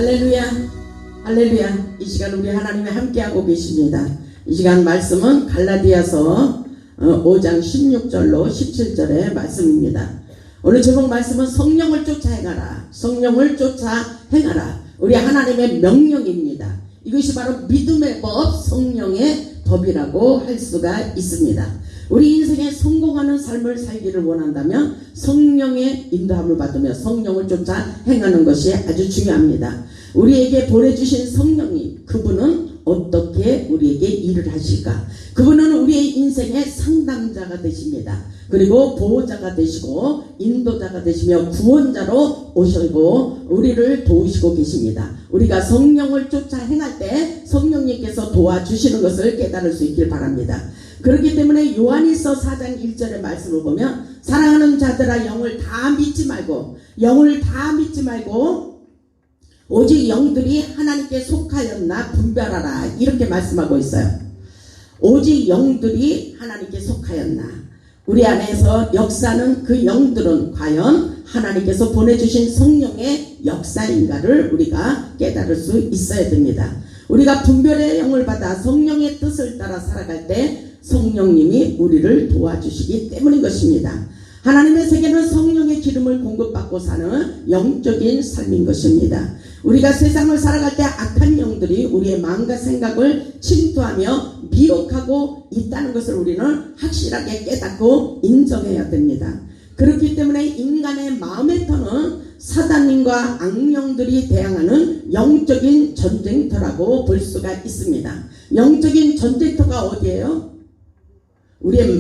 할렐루야, 할렐루야. 이 시간 우리 하나님이 함께하고 계십니다. 이 시간 말씀은 갈라디아서 5장 16절로 17절의 말씀입니다. 오늘 제목 말씀은 성령을 쫓아 행하라, 성령을 쫓아 행하라. 우리 하나님의 명령입니다. 이것이 바로 믿음의 법, 성령의 법이라고 할 수가 있습니다. 우리 인생에 성공하는 삶을 살기를 원한다면 성령의 인도함을 받으며 성령을 쫓아 행하는 것이 아주 중요합니다. 우리에게 보내주신 성령님, 그분은 어떻게 우리에게 일을 하실까? 그분은 우리의 인생의 상담자가 되십니다. 그리고 보호자가 되시고 인도자가 되시며 구원자로 오시고 우리를 도우시고 계십니다. 우리가 성령을 쫓아 행할 때 성령님께서 도와주시는 것을 깨달을 수 있길 바랍니다. 그렇기 때문에 요한일서 4장 1절의 말씀을 보면 사랑하는 자들아 영을 다 믿지 말고 오직 영들이 하나님께 속하였나 분별하라, 이렇게 말씀하고 있어요. 오직 영들이 하나님께 속하였나. 우리 안에서 역사는 그 영들은 과연 하나님께서 보내주신 성령의 역사인가를 우리가 깨달을 수 있어야 됩니다. 우리가 분별의 영을 받아 성령의 뜻을 따라 살아갈 때 성령님이 우리를 도와주시기 때문인 것입니다. 하나님의 세계는 성령의 기름을 공급받고 사는 영적인 삶인 것입니다. 우리가 세상을 살아갈 때 악한 영들이 우리의 마음과 생각을 침투하며 미혹하고 있다는 것을 우리는 확실하게 깨닫고 인정해야 됩니다. 그렇기 때문에 인간의 마음의 터는 사단님과 악령들이 대항하는 영적인 전쟁터라고 볼 수가 있습니다. 영적인 전쟁터가 어디예요? 우리의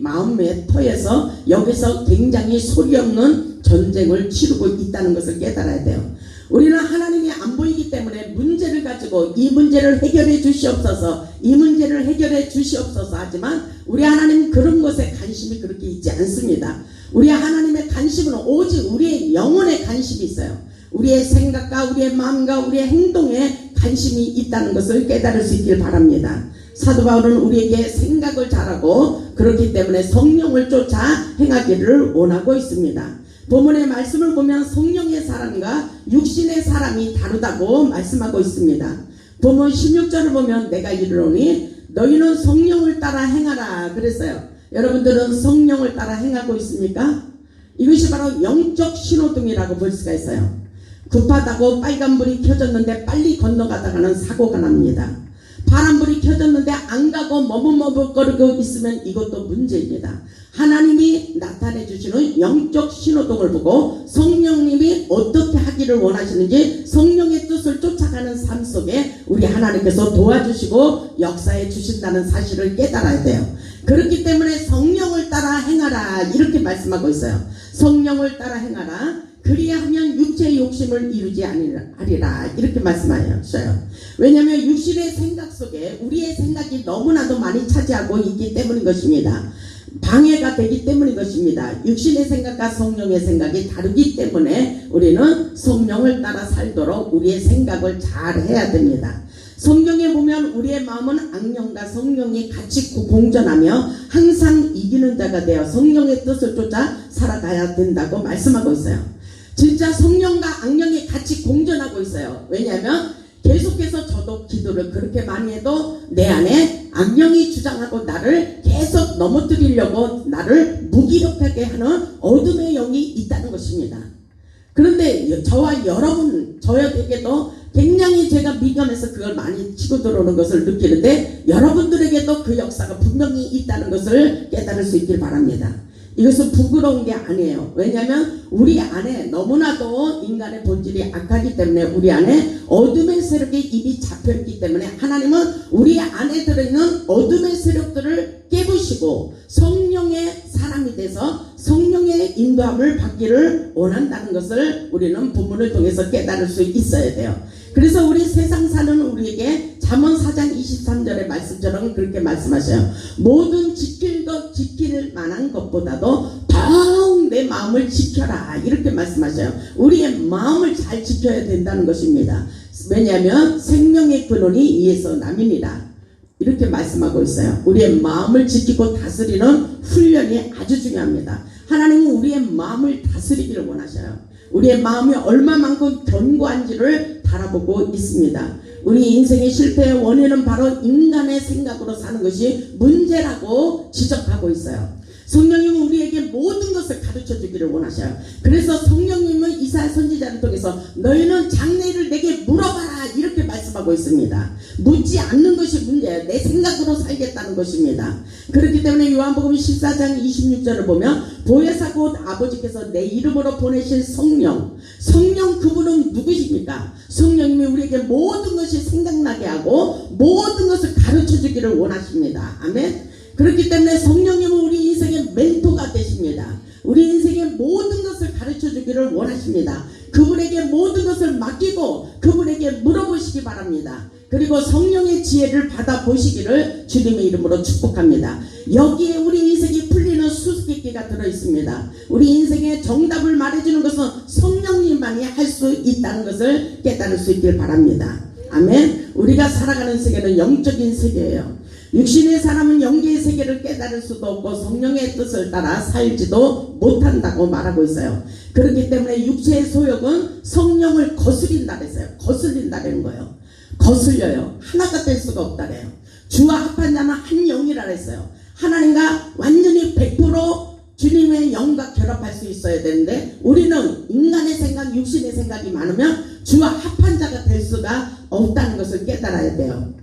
마음의 터에서 여기서 굉장히 소리 없는 전쟁을 치르고 있다는 것을 깨달아야 돼요. 우리는 하나님이 안 보이기 때문에 문제를 가지고 이 문제를 해결해 주시옵소서, 이 문제를 해결해 주시옵소서 하지만 우리 하나님 그런 것에 관심이 그렇게 있지 않습니다. 우리 하나님의 관심은 오직 우리의 영혼에 관심이 있어요. 우리의 생각과 우리의 마음과 우리의 행동에 관심이 있다는 것을 깨달을 수 있길 바랍니다. 사도 바울은 우리에게 생각을 잘하고 그렇기 때문에 성령을 쫓아 행하기를 원하고 있습니다. 본문의 말씀을 보면 성령의 사람과 육신의 사람이 다르다고 말씀하고 있습니다. 본문 16절을 보면 내가 이르노니 너희는 성령을 따라 행하라 그랬어요. 여러분들은 성령을 따라 행하고 있습니까? 이것이 바로 영적 신호등이라고 볼 수가 있어요. 급하다고 빨간불이 켜졌는데 빨리 건너가다가는 사고가 납니다. 파란불이 켜졌는데 안 가고 머뭇머뭇거리고 있으면 이것도 문제입니다. 하나님이 나타내 주시는 영적 신호등을 보고 성령님이 어떻게 하기를 원하시는지 성령의 뜻을 쫓아가는 삶 속에 우리 하나님께서 도와주시고 역사해 주신다는 사실을 깨달아야 돼요. 그렇기 때문에 성령을 따라 행하라, 이렇게 말씀하고 있어요. 성령을 따라 행하라. 그리하면 육체의 욕심을 이루지 아니하리라, 이렇게 말씀하셨어요. 왜냐하면 육신의 생각 속에 우리의 생각이 너무나도 많이 차지하고 있기 때문인 것입니다. 방해가 되기 때문인 것입니다. 육신의 생각과 성령의 생각이 다르기 때문에 우리는 성령을 따라 살도록 우리의 생각을 잘 해야 됩니다. 성경에 보면 우리의 마음은 악령과 성령이 같이 공존하며 항상 이기는 자가 되어 성령의 뜻을 쫓아 살아가야 된다고 말씀하고 있어요. 진짜 성령과 악령이 같이 공존하고 있어요. 왜냐하면 계속해서 저도 기도를 그렇게 많이 해도 내 안에 악령이 주장하고 나를 계속 넘어뜨리려고 나를 무기력하게 하는 어둠의 영이 있다는 것입니다. 그런데 저와 여러분, 저에게도 굉장히 제가 민감해서 그걸 많이 치고 들어오는 것을 느끼는데 여러분들에게도 그 역사가 분명히 있다는 것을 깨달을 수 있길 바랍니다. 이것은 부끄러운 게 아니에요. 왜냐하면 우리 안에 너무나도 인간의 본질이 악하기 때문에 우리 안에 어둠의 세력이 이미 잡혀있기 때문에 하나님은 우리 안에 들어있는 어둠의 세력들을 깨부시고 성령의 사람이 돼서 성령의 인도함을 받기를 원한다는 것을 우리는 본문을 통해서 깨달을 수 있어야 돼요. 그래서 우리 세상 사는 우리에게 잠언 4장 23절의 말씀처럼 그렇게 말씀하셔요. 모든 지킬 만한 것보다도 더욱 내 마음을 지켜라, 이렇게 말씀하셔요. 우리의 마음을 잘 지켜야 된다는 것입니다. 왜냐하면 생명의 근원이 이에서 남이니라, 이렇게 말씀하고 있어요. 우리의 마음을 지키고 다스리는 훈련이 아주 중요합니다. 하나님은 우리의 마음을 다스리기를 원하셔요. 우리의 마음이 얼마만큼 견고한지를 바라보고 있습니다. 우리 인생의 실패의 원인은 바로 인간의 생각으로 사는 것이 문제라고 지적하고 있어요. 성령님은 우리에게 모든 것을 가르쳐 주기를 원하셔요. 그래서 성령님은 이사야 선지자를 통해서 너희는 장래일을 내게 물어봐라 이렇게 말씀하고 있습니다. 묻지 않는 것이 문제예요. 내 생각으로 살겠다는 것입니다. 그렇기 때문에 요한복음 14장 26절을 보면 보혜사 곧 아버지께서 내 이름으로 보내신 성령 그분은 누구십니까? 성령님이 우리에게 모든 것이 생각나게 하고 모든 것을 가르쳐 주기를 원하십니다. 아멘. 그렇기 때문에 성령님은 우리 인생의 멘토가 되십니다. 우리 인생의 모든 것을 가르쳐 주기를 원하십니다. 그분에게 모든 것을 맡기고 그분에게 물어보시기 바랍니다. 그리고 성령의 지혜를 받아보시기를 주님의 이름으로 축복합니다. 여기에 우리 인생이 풀리는 수수께끼가 들어있습니다. 우리 인생의 정답을 말해주는 것은 성령님만이 할 수 있다는 것을 깨달을 수 있길 바랍니다. 아멘. 우리가 살아가는 세계는 영적인 세계예요. 육신의 사람은 영계의 세계를 깨달을 수도 없고 성령의 뜻을 따라 살지도 못한다고 말하고 있어요. 그렇기 때문에 육체의 소욕은 성령을 거스린다 그랬어요. 거슬린다는 거예요. 거슬려요. 하나가 될 수가 없다래요. 주와 합한 자는 한 영이라 그랬어요. 하나님과 완전히 100% 주님의 영과 결합할 수 있어야 되는데 우리는 인간의 생각, 육신의 생각이 많으면 주와 합한 자가 될 수가 없다는 것을 깨달아야 돼요.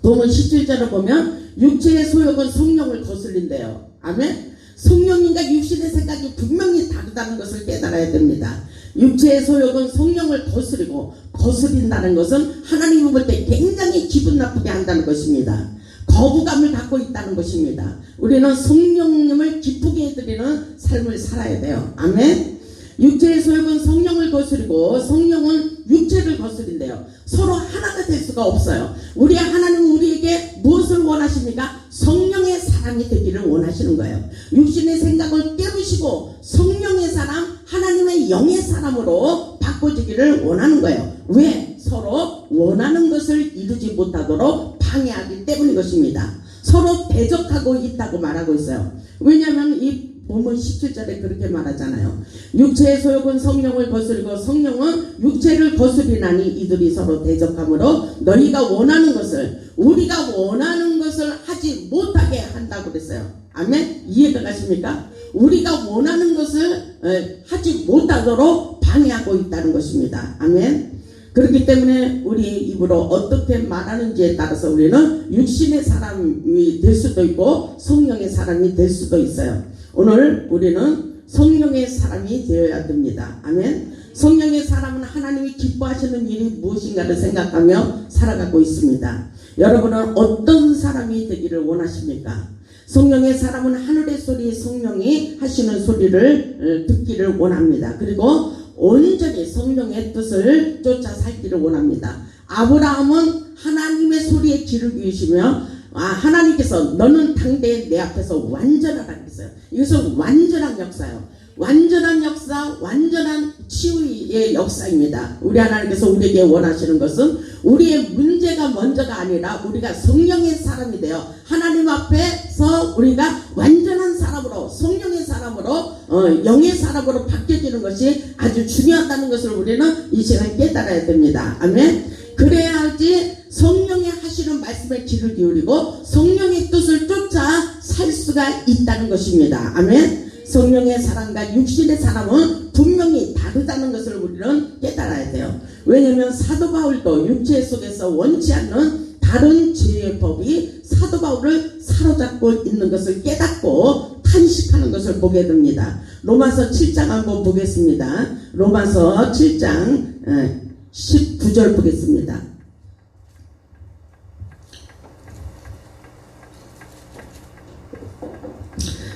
본문 17절을 보면 육체의 소욕은 성령을 거슬린대요. 아멘. 성령님과 육신의 생각이 분명히 다르다는 것을 깨달아야 됩니다. 육체의 소욕은 성령을 거스리고 거스린다는 것은 하나님을 볼 때 굉장히 기분 나쁘게 한다는 것입니다. 거부감을 갖고 있다는 것입니다. 우리는 성령님을 기쁘게 해드리는 삶을 살아야 돼요. 아멘. 육체의 소욕은 성령을 거스리고 성령은 육체를 거스린대요. 서로 하나가 될 수가 없어요. 우리 하나님은 우리에게 무엇을 원하십니까? 성령의 사람이 되기를 원하시는 거예요. 육신의 생각을 깨부시고 성령의 사람, 하나님의 영의 사람으로 바꿔주기를 원하는 거예요. 왜? 서로 원하는 것을 이루지 못하도록 방해하기 때문인 것입니다. 서로 대적하고 있다고 말하고 있어요. 왜냐하면 이 본문 17절에 그렇게 말하잖아요. 육체의 소욕은 성령을 거스리고 성령은 육체를 거스리나니 이들이 서로 대적하므로 너희가 원하는 것을 우리가 원하는 것을 하지 못하게 한다고 그랬어요. 아멘? 이해가 가십니까? 우리가 원하는 것을 하지 못하도록 방해하고 있다는 것입니다. 아멘? 그렇기 때문에 우리 입으로 어떻게 말하는지에 따라서 우리는 육신의 사람이 될 수도 있고 성령의 사람이 될 수도 있어요. 오늘 우리는 성령의 사람이 되어야 됩니다. 아멘. 성령의 사람은 하나님이 기뻐하시는 일이 무엇인가를 생각하며 살아가고 있습니다. 여러분은 어떤 사람이 되기를 원하십니까? 성령의 사람은 하늘의 소리, 성령이 하시는 소리를 듣기를 원합니다. 그리고 온전히 성령의 뜻을 쫓아 살기를 원합니다. 아브라함은 하나님의 소리에 귀를 기울이시며 하나님께서 너는 당대에 내 앞에서 완전하다 그랬어요. 이것은 완전한 역사예요. 완전한 역사, 완전한 치유의 역사입니다. 우리 하나님께서 우리에게 원하시는 것은 우리의 문제가 먼저가 아니라 우리가 성령의 사람이 되어 하나님 앞에서 우리가 완전한 사람으로 성령의 사람으로 영의 사람으로 바뀌어지는 것이 아주 중요하다는 것을 우리는 이 시간 깨달아야 됩니다. 아멘. 그래야지 성령이 하시는 말씀에 귀를 기울이고 성령의 뜻을 쫓아 살 수가 있다는 것입니다. 아멘. 성령의 사람과 육신의 사람은 분명히 다르다는 것을 우리는 깨달아야 돼요. 왜냐하면 사도 바울도 육체 속에서 원치 않는 다른 죄의 법이 사도 바울을 사로잡고 있는 것을 깨닫고 탄식하는 것을 보게 됩니다. 로마서 7장 한번 보겠습니다. 로마서 7장 19절 보겠습니다.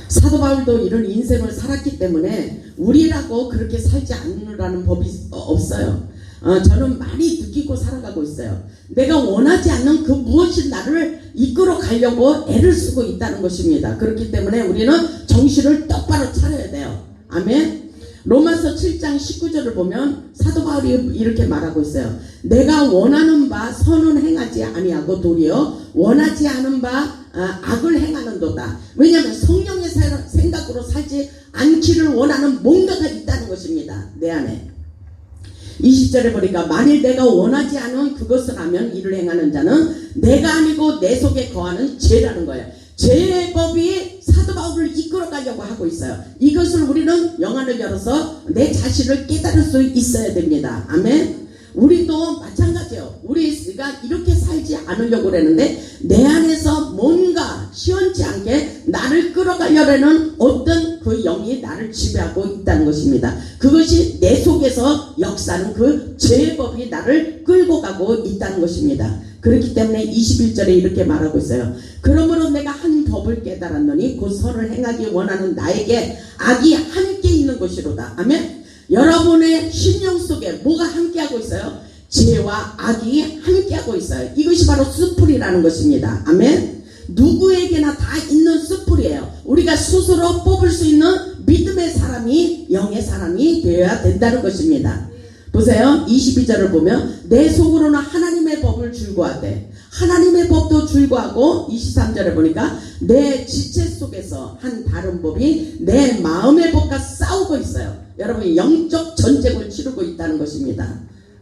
사도 바울도 이런 인생을 살았기 때문에 우리라고 그렇게 살지 않으라는 법이 없어요. 저는 많이 느끼고 살아가고 있어요. 내가 원하지 않는 그 무엇이 나를 이끌어 가려고 애를 쓰고 있다는 것입니다. 그렇기 때문에 우리는 정신을 똑바로 차려야 돼요. 아멘. 로마서 7장 19절을 보면 사도 바울이 이렇게 말하고 있어요. 내가 원하는 바 선은 행하지 아니하고 도리어 원하지 않은 바 악을 행하는도다. 왜냐하면 성령의 생각으로 살지 않기를 원하는 뭔가가 있다는 것입니다. 내 안에. 20절에 보니까 만일 내가 원하지 않은 그것을 하면 이를 행하는 자는 내가 아니고 내 속에 거하는 죄라는 거예요. 죄의 법이 사도 바울을 이끌어 가려고 하고 있어요. 이것을 우리는 영안을 열어서 내 자신을 깨달을 수 있어야 됩니다. 아멘. 우리도 마찬가지예요. 우리가 이렇게 살지 않으려고 그러는데 내 안에서 뭔가 시원치 않게 나를 끌어가려는 어떤 그 영이 나를 지배하고 있다는 것입니다. 그것이 내 속에서 역사하는 그 죄의 법이 나를 끌고 가고 있다는 것입니다. 그렇기 때문에 21절에 이렇게 말하고 있어요. 그러므로 내가 한 법을 깨달았노니 곧 선을 행하기 원하는 나에게 악이 함께 있는 것이로다. 아멘. 여러분의 심령 속에 뭐가 함께하고 있어요? 죄와 악이 함께하고 있어요. 이것이 바로 숯불이라는 것입니다. 아멘. 누구에게나 다 있는 숯불이에요. 우리가 스스로 뽑을 수 있는 믿음의 사람이 영의 사람이 되어야 된다는 것입니다. 보세요. 22절을 보면 내 속으로는 하나님의 법을 줄고하되 하나님의 법도 줄고하고 23절에 보니까 내 지체 속에서 한 다른 법이 내 마음의 법과 싸우고 있어요. 여러분이 영적 전쟁을 치르고 있다는 것입니다.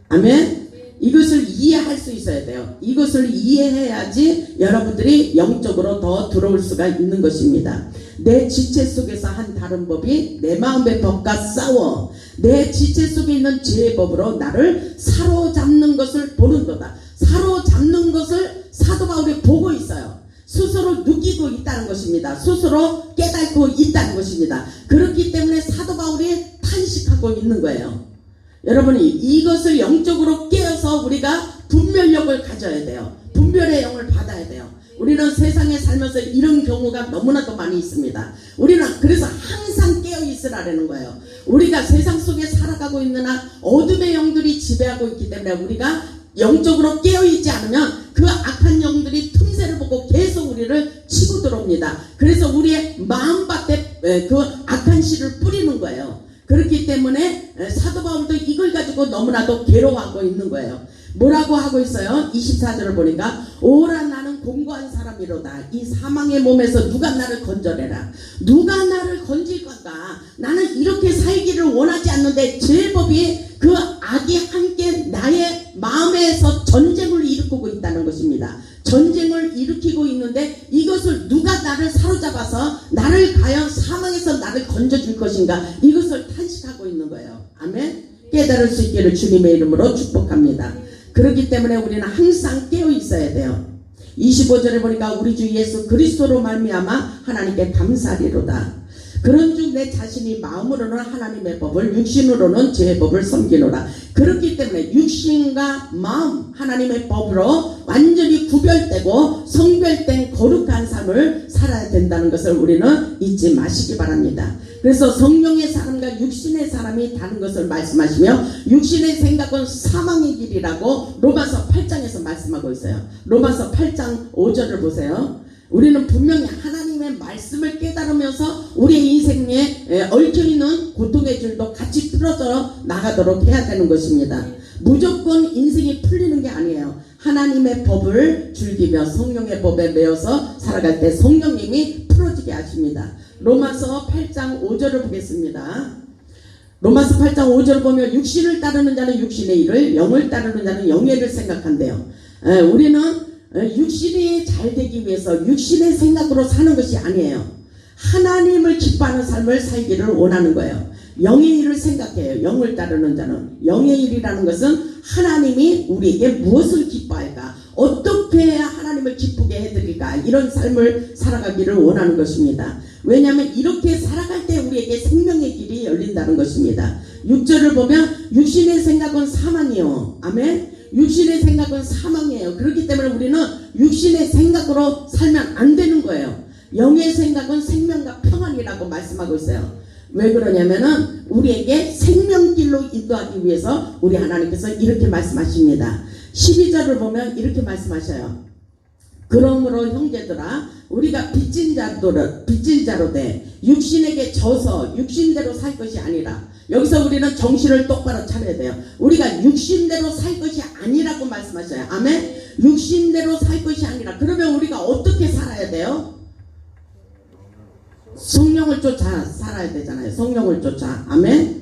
아멘. 이것을 이해할 수 있어야 돼요. 이것을 이해해야지 여러분들이 영적으로 더 들어올 수가 있는 것입니다. 내 지체 속에서 한 다른 법이 내 마음의 법과 싸워 내 지체 속에 있는 죄의 법으로 나를 사로잡는 것을 보는도다. 사로잡는 것을 사도 바울이 보고 있어요. 스스로 느끼고 있다는 것입니다. 스스로 깨닫고 있다는 것입니다. 그렇기 때문에 사도 바울이 탄식하고 있는 거예요. 여러분이 이것을 영적으로 깨어서 우리가 분별력을 가져야 돼요. 분별의 영을 받아야 돼요. 우리는 세상에 살면서 이런 경우가 너무나도 많이 있습니다. 우리는 그래서 항상 깨어 있으라는 거예요. 우리가 세상 속에 살아가고 있는 한 어둠의 영들이 지배하고 있기 때문에 우리가 영적으로 깨어있지 않으면 그 악한 영들이 틈새를 보고 계속 우리를 치고 들어옵니다. 그래서 우리의 마음밭에 그 악한 씨를 뿌리는 거예요. 그렇기 때문에 사도 바울도 이걸 가지고 너무나도 괴로워하고 있는 거예요. 뭐라고 하고 있어요? 24절을 보니까 오라 나는 공고한 사람이로다. 이 사망의 몸에서 누가 나를 건져내라. 누가 나를 건질 건가. 나는 이렇게 살기를 원하지 않는데 죄법이 그 악이 함께 나의 마음에서 전쟁을 일으키고 있다는 것입니다. 전쟁을 일으키고 있는데 이것을 누가 나를 사로잡아서 나를 과연 사망에서 나를 건져줄 것인가. 이것을 탄식하고 있는 거예요. 아멘. 깨달을 수 있기를 주님의 이름으로 축복합니다. 그렇기 때문에 우리는 항상 깨어 있어야 돼요. 25절에 보니까 우리 주 예수 그리스도로 말미암아 하나님께 감사하리로다. 그런즉 내 자신이 마음으로는 하나님의 법을 육신으로는 죄의 법을 섬기노라. 그렇기 때문에 육신과 마음 하나님의 법으로 완전히 구별되고 성별된 거룩한 삶을 살아야 된다는 것을 우리는 잊지 마시기 바랍니다. 그래서 성령의 사람과 육신의 사람이 다른 것을 말씀하시며 육신의 생각은 사망의 길이라고 로마서 8장에서 말씀하고 있어요. 로마서 8장 5절을 보세요. 우리는 분명히 하나님의 말씀을 깨달으면서 우리의 인생에 얽혀있는 고통의 줄도 같이 풀어져 나가도록 해야 되는 것입니다. 무조건 인생이 풀리는 게 아니에요. 하나님의 법을 즐기며 성령의 법에 매여서 살아갈 때 성령님이 풀어지게 하십니다. 로마서 8장 5절을 보겠습니다. 로마서 8장 5절을 보면 육신을 따르는 자는 육신의 일을 영을 따르는 자는 영의 일을 생각한대요. 우리는 육신이 잘 되기 위해서 육신의 생각으로 사는 것이 아니에요. 하나님을 기뻐하는 삶을 살기를 원하는 거예요. 영의 일을 생각해요. 영을 따르는 자는. 영의 일이라는 것은 하나님이 우리에게 무엇을 기뻐할까, 어떻게 해야 하나님을 기쁘게 해드릴까, 이런 삶을 살아가기를 원하는 것입니다. 왜냐하면 이렇게 살아갈 때 우리에게 생명의 길이 열린다는 것입니다. 6절을 보면 육신의 생각은 사망이요. 아멘. 육신의 생각은 사망이에요. 그렇기 때문에 우리는 육신의 생각으로 살면 안 되는 거예요. 영의 생각은 생명과 평안이라고 말씀하고 있어요. 왜 그러냐면은 우리에게 생명길로 인도하기 위해서 우리 하나님께서 이렇게 말씀하십니다. 12절을 보면 이렇게 말씀하셔요. 그러므로 형제들아 우리가 빚진 자로 돼 육신에게 져서 육신대로 살 것이 아니라, 여기서 우리는 정신을 똑바로 차려야 돼요. 우리가 육신대로 살 것이 아니라고 말씀하셔요. 아멘. 육신대로 살 것이 아니라. 그러면 우리가 어떻게 살아야 돼요? 성령을 쫓아 살아야 되잖아요. 성령을 쫓아. 아멘.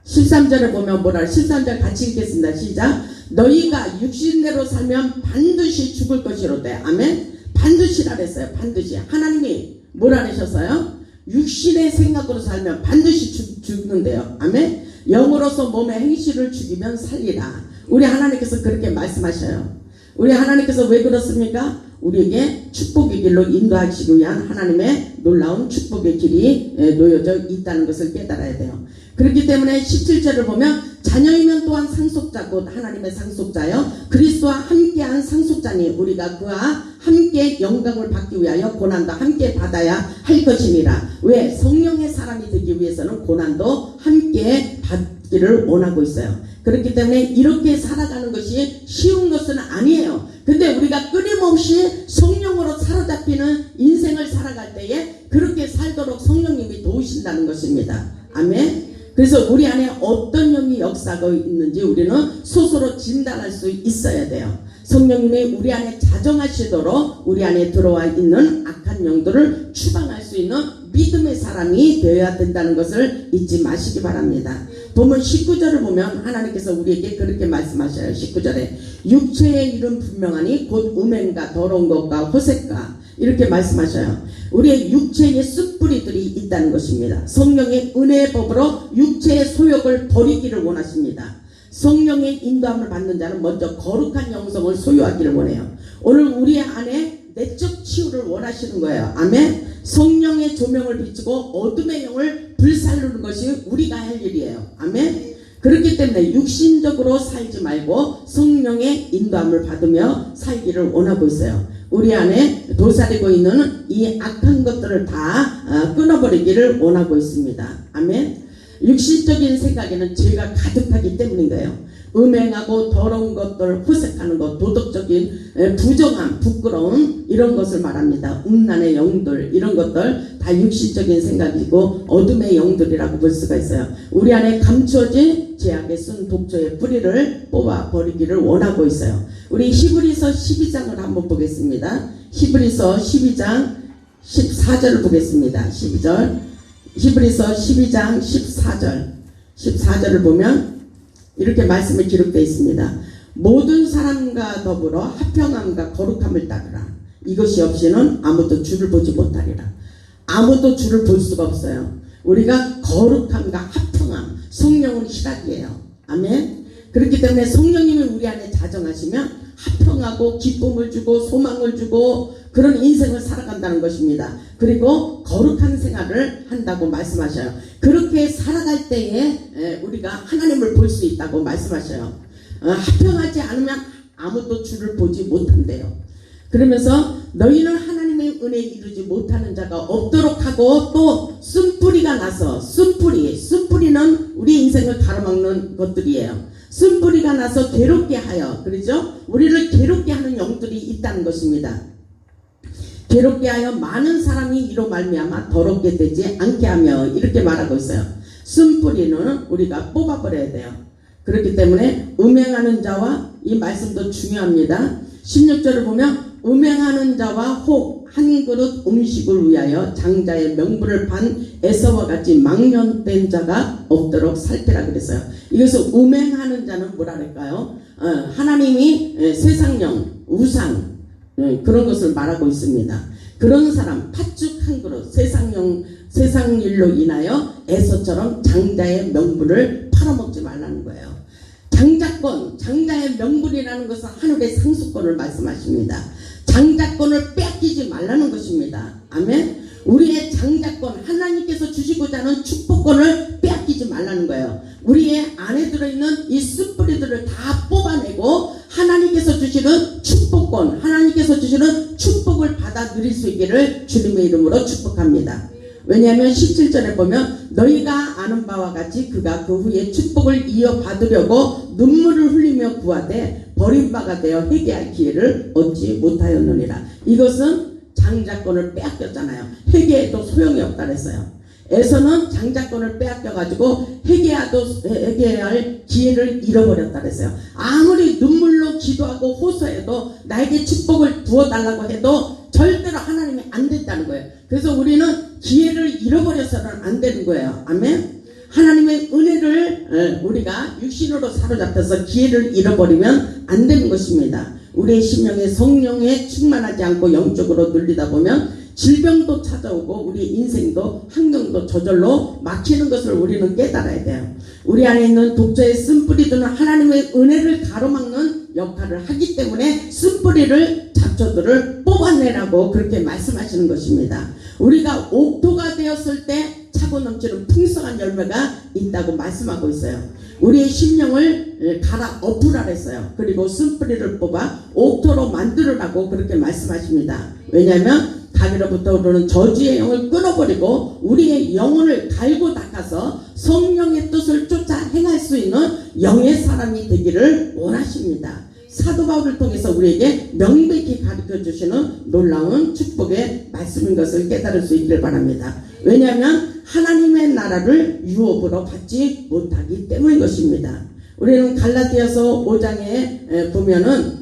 13절에 보면 뭐라, 13절 같이 읽겠습니다. 시작. 너희가 육신대로 살면 반드시 죽을 것이로되. 아멘. 반드시라 그랬어요. 반드시. 하나님이 뭐라 그러셨어요? 육신의 생각으로 살면 반드시 죽는데요. 아멘. 영으로서 몸의 행실을 죽이면 살리라. 우리 하나님께서 그렇게 말씀하셔요. 우리 하나님께서 왜 그렇습니까? 우리에게 축복의 길로 인도하시기 위한 하나님의 놀라운 축복의 길이 놓여져 있다는 것을 깨달아야 돼요. 그렇기 때문에 17절을 보면 자녀이면 또한 상속자 곧 하나님의 상속자여 그리스도와 함께한 상속자니 우리가 그와 함께 영광을 받기 위하여 고난도 함께 받아야 할 것이니라. 왜? 성령의 사람이 되기 위해서는 고난도 함께 받기를 원하고 있어요. 그렇기 때문에 이렇게 살아가는 것이 쉬운 것은 아니에요. 근데 우리가 끊임없이 성령으로 사로잡히는 인생을 살아갈 때에 그렇게 살도록 성령님이 도우신다는 것입니다. 아멘. 그래서 우리 안에 어떤 영이 역사하고 있는지 우리는 스스로 진단할 수 있어야 돼요. 성령님이 우리 안에 자정하시도록 우리 안에 들어와 있는 악한 영들을 추방할 수 있는 믿음의 사람이 되어야 된다는 것을 잊지 마시기 바랍니다. 보면 19절을 보면 하나님께서 우리에게 그렇게 말씀하셔요. 19절에 육체의 일은 분명하니 곧 음행과 더러운 것과 호색과 이렇게 말씀하셔요. 우리의 육체의 쓴뿌리들이 있다는 것입니다. 성령의 은혜의 법으로 육체의 소욕을 버리기를 원하십니다. 성령의 인도함을 받는 자는 먼저 거룩한 영성을 소유하기를 원해요. 오늘 우리 안에 내적 치유를 원하시는 거예요. 아멘. 성령의 조명을 비추고 어둠의 영을 불살르는 것이 우리가 할 일이에요. 아멘. 그렇기 때문에 육신적으로 살지 말고 성령의 인도함을 받으며 살기를 원하고 있어요. 우리 안에 도사리고 있는 이 악한 것들을 다 끊어버리기를 원하고 있습니다. 아멘. 육신적인 생각에는 죄가 가득하기 때문인 거예요. 음행하고 더러운 것들, 호색하는 것, 도덕적인 부정함, 부끄러움 이런 것을 말합니다. 음란의 영들 이런 것들 다 육신적인 생각이고 어둠의 영들이라고 볼 수가 있어요. 우리 안에 감추어진 죄악의 쓴 독초의 뿌리를 뽑아버리기를 원하고 있어요. 우리 히브리서 12장을 한번 보겠습니다. 히브리서 12장 14절을 보겠습니다. 12절 히브리서 12장 14절을 보면 이렇게 말씀이 기록되어 있습니다. 모든 사람과 더불어 합평함과 거룩함을 따르라. 이것이 없이는 아무도 주를 보지 못하리라. 아무도 주를 볼 수가 없어요. 우리가 거룩함과 합평함, 성령은 희락이에요. 아멘. 그렇기 때문에 성령님이 우리 안에 자정하시면 합평하고 기쁨을 주고 소망을 주고 그런 인생을 살아간다는 것입니다. 그리고 거룩한 생활을 한다고 말씀하셔요. 그렇게 살아갈 때에 우리가 하나님을 볼 수 있다고 말씀하셔요. 합평하지 않으면 아무도 주를 보지 못한대요. 그러면서 너희는 하나님의 은혜에 이르지 못하는 자가 없도록 하고 또 쓴뿌리가 나서 쓴뿌리는 우리 인생을 가로막는 것들이에요. 쓴뿌리가 나서 괴롭게 하여, 그렇죠? 우리를 괴롭게 하는 영들이 있다는 것입니다. 괴롭게 하여 많은 사람이 이로 말미암아 더럽게 되지 않게 하며 이렇게 말하고 있어요. 쓴뿌리는 우리가 뽑아버려야 돼요. 그렇기 때문에 음행하는 자와 이 말씀도 중요합니다. 16절을 보면 음행하는 자와 혹 한 그릇 음식을 위하여 장자의 명분을 판 에서와 같이 망령된 자가 없도록 살피라 그랬어요. 이것을 음행하는 자는 뭐라 그럴까요? 하나님이 세상령, 우상 그런 것을 말하고 있습니다. 그런 사람 팥죽 한 그릇 세상 일로 인하여 에서처럼 장자의 명분을 팔아먹지 말라는 거예요. 장자권, 장자의 명분이라는 것은 하늘의 상속권을 말씀하십니다. 장자권을 빼앗기지 말라는 것입니다. 아멘. 우리의 장자권, 하나님께서 주시고자 하는 축복권을 빼앗기지 말라는 거예요. 우리의 안에 들어있는 이 쓴뿌리들을 다 뽑아내고 하나님께서 주시는 축복권, 하나님께서 주시는 축복을 받아 누릴 수 있기를 주님의 이름으로 축복합니다. 왜냐하면 17절에 보면 너희가 아는 바와 같이 그가 그 후에 축복을 이어받으려고 눈물을 흘리며 구하되 버림바가 되어 회개할 기회를 얻지 못하였느니라. 이것은 장자권을 빼앗겼잖아요. 회개해도 소용이 없다 그랬어요. 에서는 장자권을 빼앗겨가지고 회개해야 할 기회를 잃어버렸다 그랬어요. 아무리 눈물로 기도하고 호소해도 나에게 축복을 부어달라고 해도 절대로 하나님이 안 된다는 거예요. 그래서 우리는 기회를 잃어버려서는 안 되는 거예요. 아멘. 하나님의 은혜를 우리가 육신으로 사로잡혀서 기회를 잃어버리면 안 되는 것입니다. 우리의 심령에 성령에 충만하지 않고 영적으로 눌리다 보면 질병도 찾아오고 우리 인생도 환경도 저절로 막히는 것을 우리는 깨달아야 돼요. 우리 안에 있는 독자의 쓴뿌리들은 하나님의 은혜를 가로막는 역할을 하기 때문에 쓴뿌리를 잡초들을 뽑아내라고 그렇게 말씀하시는 것입니다. 우리가 옥토가 되었을 때 차고 넘치는 풍성한 열매가 있다고 말씀하고 있어요. 우리의 심령을 갈아 엎으라 했어요. 그리고 쓴뿌리를 뽑아 옥토로 만들으라고 그렇게 말씀하십니다. 왜냐하면 자기로부터 오르는 저주의 영을 끊어버리고 우리의 영혼을 갈고 닦아서 성령의 뜻을 쫓아 행할 수 있는 영의 사람이 되기를 원하십니다. 사도 바울을 통해서 우리에게 명백히 가르쳐 주시는 놀라운 축복의 말씀인 것을 깨달을 수 있기를 바랍니다. 왜냐하면 하나님의 나라를 유업으로 받지 못하기 때문인 것입니다. 우리는 갈라디아서 5장에 보면은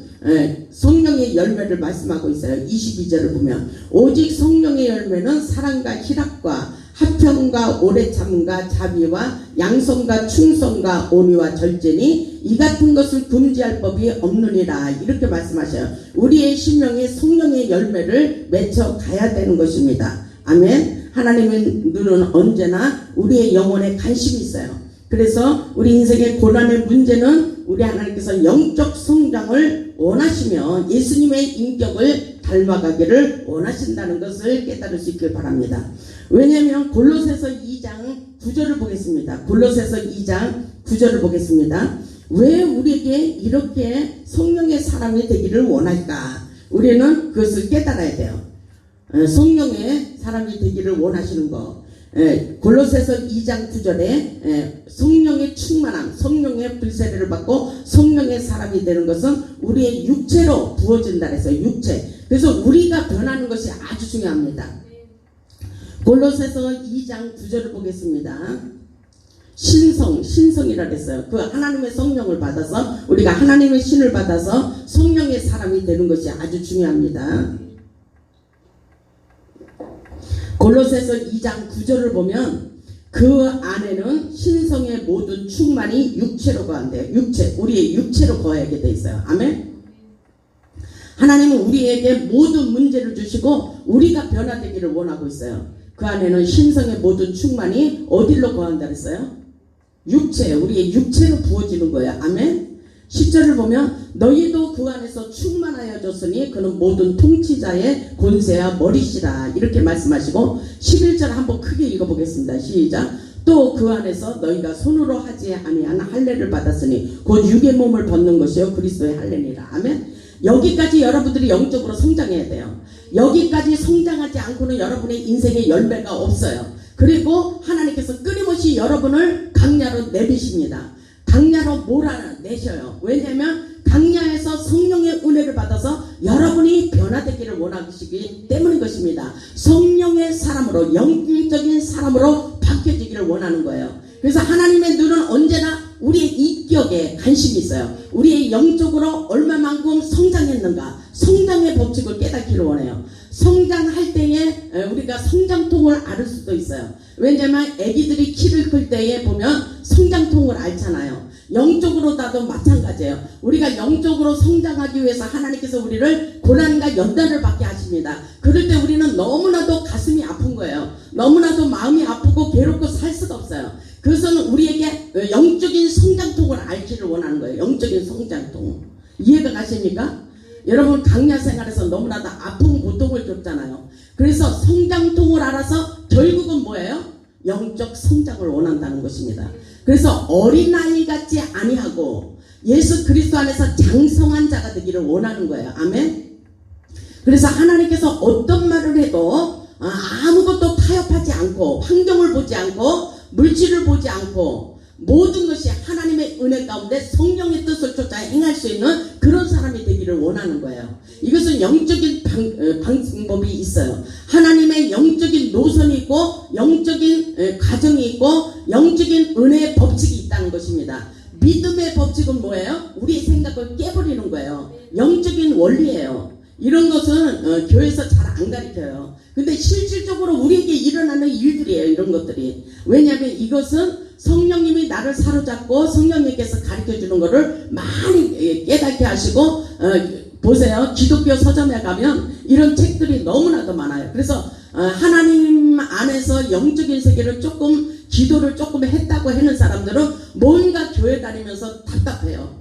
성령의 열매를 말씀하고 있어요. 22절을 보면 오직 성령의 열매는 사랑과 희락과 화평과 오래 참음과 자비와 양성과 충성과 온유와 절제니 이 같은 것을 금지할 법이 없느니라 이렇게 말씀하셔요. 우리의 심령에 성령의 열매를 맺혀 가야 되는 것입니다. 아멘. 하나님의 눈은 언제나 우리의 영혼에 관심이 있어요. 그래서 우리 인생의 고난의 문제는 우리 하나님께서 영적 성장을 원하시며 예수님의 인격을 닮아가기를 원하신다는 것을 깨달을 수 있길 바랍니다. 왜냐하면 골로새서 2장 9절을 보겠습니다. 골로새서 2장 9절을 보겠습니다. 왜 우리에게 이렇게 성령의 사람이 되기를 원할까? 우리는 그것을 깨달아야 돼요. 성령의 사람이 되기를 원하시는 것. 골로새서 2장 9절에 성령의 충만함, 성령의 불세례를 받고 성령의 사람이 되는 것은 우리의 육체로 부어진다 해서 육체. 그래서 우리가 변하는 것이 아주 중요합니다. 골로새서 2장 9절을 보겠습니다. 신성이라 했어요. 그 하나님의 성령을 받아서 우리가 하나님의 신을 받아서 성령의 사람이 되는 것이 아주 중요합니다. 골로새서 2장 9절을 보면 그 안에는 신성의 모든 충만이 육체로 거한대요. 육체, 우리의 육체로 거하게 돼 있어요. 아멘. 하나님은 우리에게 모든 문제를 주시고 우리가 변화되기를 원하고 있어요. 그 안에는 신성의 모든 충만이 어디로 거한다 그랬어요? 육체, 우리의 육체로 부어지는 거예요. 아멘. 10절을 보면 너희도 그 안에서 충만하여졌으니 그는 모든 통치자의 권세와 머리시라 이렇게 말씀하시고 11절 한번 크게 읽어보겠습니다. 시작. 또 그 안에서 너희가 손으로 하지 아니한 할례를 받았으니 곧 육의 몸을 벗는 것이요 그리스도의 할례니라. 아멘. 여기까지 여러분들이 영적으로 성장해야 돼요. 여기까지 성장하지 않고는 여러분의 인생에 열매가 없어요. 그리고 하나님께서 끊임없이 여러분을 강야로 내비십니다. 강야로 몰아내셔요. 왜냐하면 강야에서 성령의 은혜를 받아서 여러분이 변화되기를 원하시기 때문인 것입니다. 성령의 사람으로, 영적인 사람으로 바뀌어지기를 원하는 거예요. 그래서 하나님의 눈은 언제나 우리의 인격에 관심이 있어요. 우리의 영적으로 얼마만큼 성장했는가, 성장의 법칙을 깨닫기를 원해요. 성장할 때에 우리가 성장통을 앓을 수도 있어요. 왜냐하면 아기들이 키를 클 때에 보면 성장통을 앓잖아요. 영적으로 나도 마찬가지예요. 우리가 영적으로 성장하기 위해서 하나님께서 우리를 고난과 연단을 받게 하십니다. 그럴 때 우리는 너무나도 가슴이 아픈 거예요. 너무나도 마음이 아프고 괴롭고 살 수가 없어요. 그것은 우리에게 영적인 성장통을 앓기를 원하는 거예요. 영적인 성장통. 이해가 가십니까? 여러분 강야 생활에서 너무나도 아픈 고통을 겪잖아요. 그래서 성장통을 알아서 결국은 뭐예요? 영적 성장을 원한다는 것입니다. 그래서 어린아이 같지 아니하고 예수 그리스도 안에서 장성한 자가 되기를 원하는 거예요. 아멘. 그래서 하나님께서 어떤 말을 해도 아무것도 타협하지 않고 환경을 보지 않고 물질을 보지 않고 모든 것이 하나님의 은혜 가운데 성령의 뜻을 쫓아 행할 수 있는 그런 사람이 되기를 원하는 거예요. 이것은 영적인 방법이 있어요. 하나님의 영적인 노선이 있고 영적인 믿음의 법칙은 뭐예요? 우리의 생각을 깨버리는 거예요. 영적인 원리예요. 이런 것은 교회에서 잘 안 가르쳐요. 근데 실질적으로 우리에게 일어나는 일들이에요. 이런 것들이. 왜냐하면 이것은 성령님이 나를 사로잡고 성령님께서 가르쳐주는 것을 많이 깨닫게 하시고 보세요. 기독교 서점에 가면 이런 책들이 너무나도 많아요. 그래서 하나님 안에서 영적인 세계를 조금 기도를 조금 했다고 하는 사람들은 뭔가 교회 다니면서 답답해요.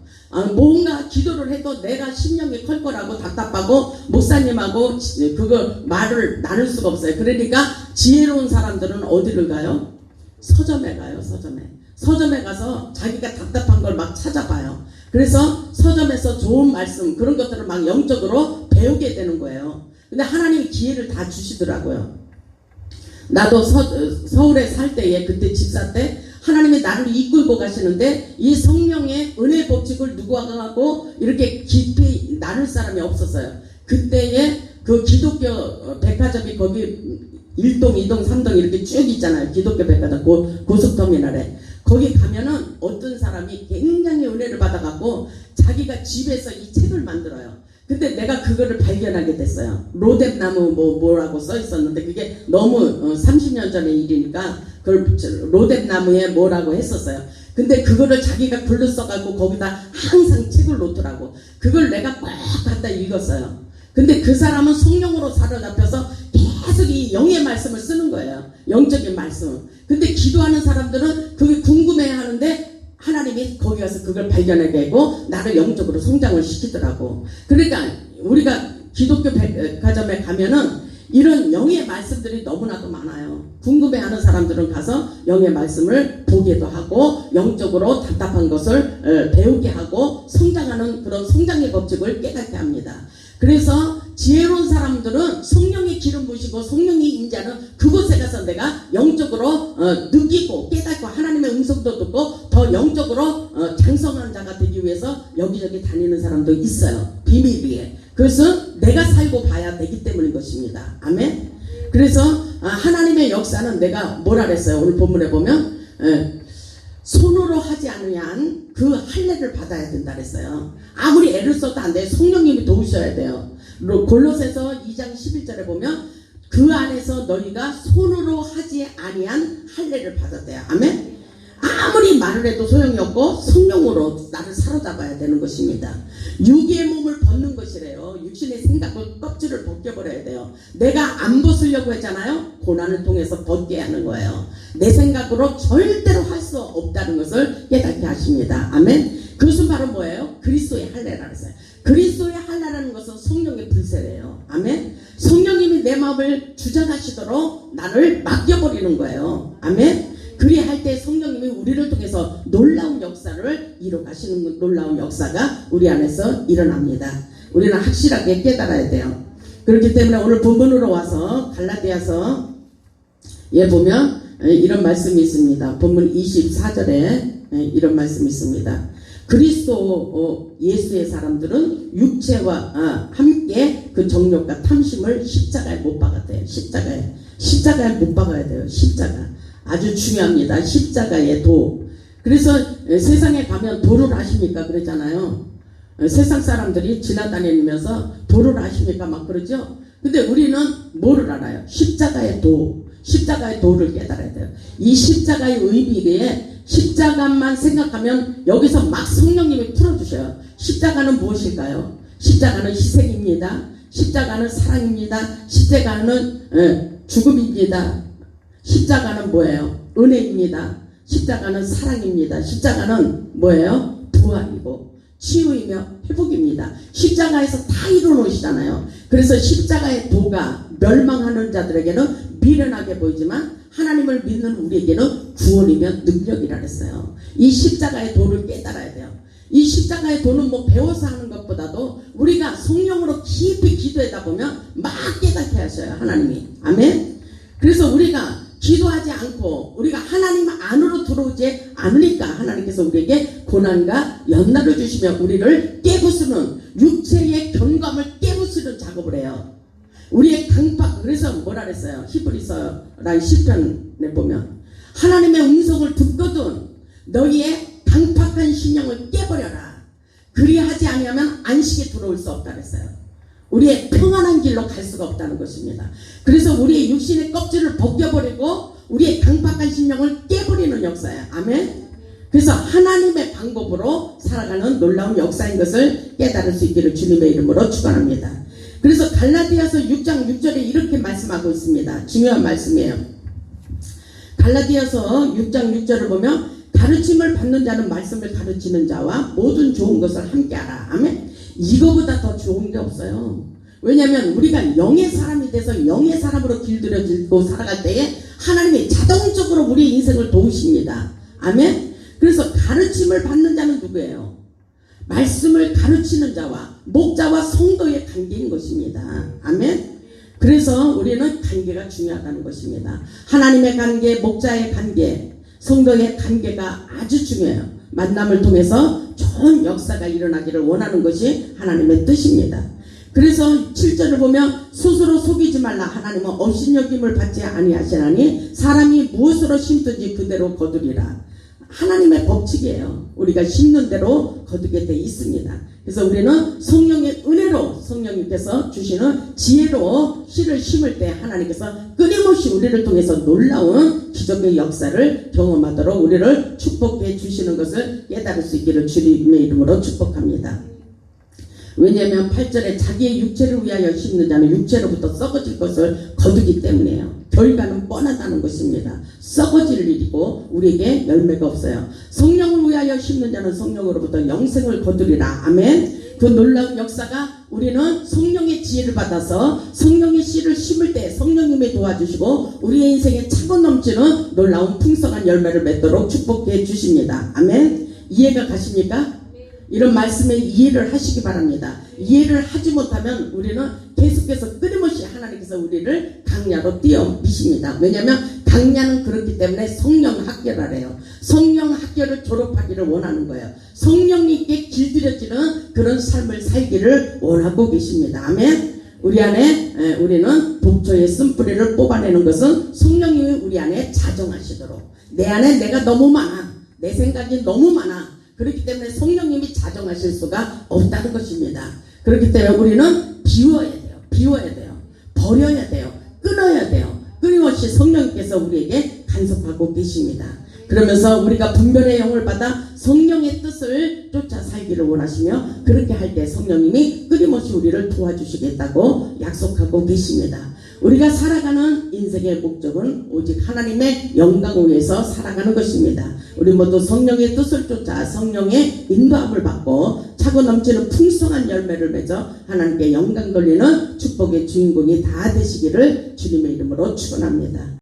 뭔가 기도를 해도 내가 심령이 클 거라고 답답하고 목사님하고 그거 말을 나눌 수가 없어요. 그러니까 지혜로운 사람들은 어디를 가요? 서점에 가요. 서점에 가서 자기가 답답한 걸 막 찾아봐요. 그래서 서점에서 좋은 말씀 그런 것들을 막 영적으로 배우게 되는 거예요. 근데 하나님이 기회를 다 주시더라고요. 나도 서울에 살 때에 그때 집사 때 하나님이 나를 이끌고 가시는데 이 성령의 은혜 법칙을 누구하고 이렇게 깊이 나눌 사람이 없었어요. 그때에 그 기독교 백화점이 거기 1동, 2동, 3동 이렇게 쭉 있잖아요. 기독교 백화점 고속터미널에. 거기 가면은 어떤 사람이 굉장히 은혜를 받아갖고 자기가 집에서 이 책을 만들어요. 근데 내가 그거를 발견하게 됐어요. 로뎀나무 뭐라고 써 있었는데 그게 너무 30년 전의 일이니까 그걸 로뎀나무에 뭐라고 했었어요. 근데 그거를 자기가 글로 써갖고 거기다 항상 책을 놓더라고. 그걸 내가 꼭 갖다 읽었어요. 근데 그 사람은 성령으로 사로잡혀서 계속 이 영의 말씀을 쓰는 거예요. 영적인 말씀. 근데 기도하는 사람들은 그게 궁금해 하는데 하나님이 거기 가서 그걸 발견하게 되고 나를 영적으로 성장을 시키더라고. 그러니까 우리가 기독교 백화점에 가면은 이런 영의 말씀들이 너무나도 많아요. 궁금해하는 사람들은 가서 영의 말씀을 보기도 하고 영적으로 답답한 것을 배우게 하고 성장하는 그런 성장의 법칙을 깨닫게 합니다. 그래서 지혜로운 사람들은 성령의 기름 부으시고 성령이 임재하는 그곳에 가서 내가 영적으로 느끼고 깨닫고 하나님의 음성도 듣고 더 영적으로 장성한 자가 되기 위해서 여기저기 다니는 사람도 있어요. 비밀리에. 그것은 내가 살고 봐야 되기 때문인 것입니다. 아멘. 그래서 하나님의 역사는 내가 뭐라 그랬어요? 오늘 본문에 보면 손으로 하지 않으면 그 할례를 받아야 된다 그랬어요. 아무리 애를 써도 안 돼요. 성령님이 도우셔야 돼요. 골로새서 2장 11절에 보면 그 안에서 너희가 손으로 하지 아니한 할례를 받았대요. 아멘. 아무리 말을 해도 소용이 없고 성령으로 나를 사로잡아야 되는 것입니다. 육의 몸을 벗는 것이래요. 육신의 생각을 껍질을 벗겨버려야 돼요. 내가 안 벗으려고 했잖아요. 고난을 통해서 벗게 하는 거예요. 내 생각으로 절대로 할 수 없다는 것을 깨닫게 하십니다. 아멘. 그것은 바로 뭐예요? 그리스도의 할례라고 했어요. 그리스도의 할례라는 것은 성령의 불세례예요. 아멘. 성령님이 내 마음을 주장하시도록 나를 맡겨버리는 거예요. 아멘. 그리할 때 성령님이 우리를 통해서 놀라운 역사를 이뤄가시는 놀라운 역사가 우리 안에서 일어납니다. 우리는 확실하게 깨달아야 돼요. 그렇기 때문에 오늘 본문으로 와서 갈라디아서 예 보면 이런 말씀이 있습니다. 본문 24절에 이런 말씀이 있습니다. 그리스도 예수의 사람들은 육체와 함께 그 정욕과 탐심을 십자가에 못 박았대요. 십자가에 못 박아야 돼요. 십자가 아주 중요합니다. 십자가의 도. 그래서 세상에 가면 도를 아십니까? 그러잖아요. 세상 사람들이 지나다니면서 도를 아십니까? 막 그러죠. 근데 우리는 뭐를 알아요? 십자가의 도. 십자가의 도를 깨달아야 돼요. 이 십자가의 의미에 십자가만 생각하면 여기서 막 성령님이 풀어주셔요. 십자가는 무엇일까요? 십자가는 희생입니다. 십자가는 사랑입니다. 십자가는 죽음입니다. 십자가는 뭐예요? 은혜입니다. 십자가는 사랑입니다. 십자가는 뭐예요? 부활이고 치유이며 회복입니다. 십자가에서 다 이루어놓으시잖아요. 그래서 십자가의 도가 멸망하는 자들에게는 미련하게 보이지만 하나님을 믿는 우리에게는 구원이며 능력이라 그랬어요. 이 십자가의 도를 깨달아야 돼요. 이 십자가의 도는 뭐 배워서 하는 것보다도 우리가 성령으로 깊이 기도하다 보면 막 깨닫게 하셔요. 하나님이. 아멘. 그래서 우리가 기도하지 않고 우리가 하나님 안으로 들어오지 않으니까 하나님께서 우리에게 고난과 연단을 주시며 우리를 깨부수는 육체의 경감을 깨부수는 작업을 해요. 우리의 강팍. 그래서 뭐라 그랬어요? 히브리서라는 시편에 보면 하나님의 음성을 듣거든 너희의 강팍한 신령을 깨버려라. 그리하지 아니하면 안식에 들어올 수 없다 그랬어요. 우리의 평안한 길로 갈 수가 없다는 것입니다. 그래서 우리의 육신의 껍질을 벗겨버리고 우리의 강팍한 신령을 깨버리는 역사야. 아멘. 그래서 하나님의 방법으로 살아가는 놀라운 역사인 것을 깨달을 수 있기를 주님의 이름으로 축원합니다. 그래서 갈라디아서 6장 6절에 이렇게 말씀하고 있습니다. 중요한 말씀이에요. 갈라디아서 6장 6절을 보면 가르침을 받는 자는 말씀을 가르치는 자와 모든 좋은 것을 함께하라. 아멘. 이거보다 더 좋은 게 없어요. 왜냐하면 우리가 영의 사람이 돼서 영의 사람으로 길들여지고 살아갈 때에 하나님이 자동적으로 우리의 인생을 도우십니다. 아멘. 그래서 가르침을 받는 자는 누구예요? 말씀을 가르치는 자와 목자와 성도의 관계인 것입니다. 아멘. 그래서 우리는 관계가 중요하다는 것입니다. 하나님의 관계, 목자의 관계, 성도의 관계가 아주 중요해요. 만남을 통해서 좋은 역사가 일어나기를 원하는 것이 하나님의 뜻입니다. 그래서 7절을 보면 스스로 속이지 말라. 하나님은 업신여김을 받지 아니하시나니 사람이 무엇으로 심든지 그대로 거두리라. 하나님의 법칙이에요. 우리가 심는 대로 거두게 돼 있습니다. 그래서 우리는 성령의 은혜로 성령님께서 주시는 지혜로 씨를 심을 때 하나님께서 끊임없이 우리를 통해서 놀라운 기적의 역사를 경험하도록 우리를 축복해 주시는 것을 깨달을 수 있기를 주님의 이름으로 축복합니다. 왜냐하면 8절에 자기의 육체를 위하여 심는 자는 육체로부터 썩어질 것을 거두기 때문에요. 결과는 뻔하다는 것입니다. 썩어질 일이고 우리에게 열매가 없어요. 성령을 위하여 심는 자는 성령으로부터 영생을 거두리라. 아멘. 그 놀라운 역사가 우리는 성령의 지혜를 받아서 성령의 씨를 심을 때 성령님이 도와주시고 우리의 인생에 차고 넘치는 놀라운 풍성한 열매를 맺도록 축복해 주십니다. 아멘. 이해가 가십니까? 이런 말씀에 이해를 하시기 바랍니다. 이해를 하지 못하면 우리는 계속해서 끊임없이 하나님께서 우리를 강야로 띄어 미십니다. 왜냐하면 강야는 그렇기 때문에 성령 학교라래요. 성령 학교를 졸업하기를 원하는 거예요. 성령님께 길들여지는 그런 삶을 살기를 원하고 계십니다. 아멘. 우리 안에 우리는 독초의 쓴뿌리를 뽑아내는 것은 성령님이 우리 안에 자정하시도록. 내 안에 내가 너무 많아. 내 생각이 너무 많아. 그렇기 때문에 성령님이 자정하실 수가 없다는 것입니다. 그렇기 때문에 우리는 비워야 돼요. 비워야 돼요. 버려야 돼요. 끊어야 돼요. 끊임없이 성령님께서 우리에게 간섭하고 계십니다. 그러면서 우리가 분별의 영을 받아 성령의 뜻을 쫓아 살기를 원하시며 그렇게 할 때 성령님이 끊임없이 우리를 도와주시겠다고 약속하고 계십니다. 우리가 살아가는 인생의 목적은 오직 하나님의 영광을 위해서 살아가는 것입니다. 우리 모두 성령의 뜻을 쫓아 성령의 인도함을 받고 차고 넘치는 풍성한 열매를 맺어 하나님께 영광 돌리는 축복의 주인공이 다 되시기를 주님의 이름으로 축원합니다.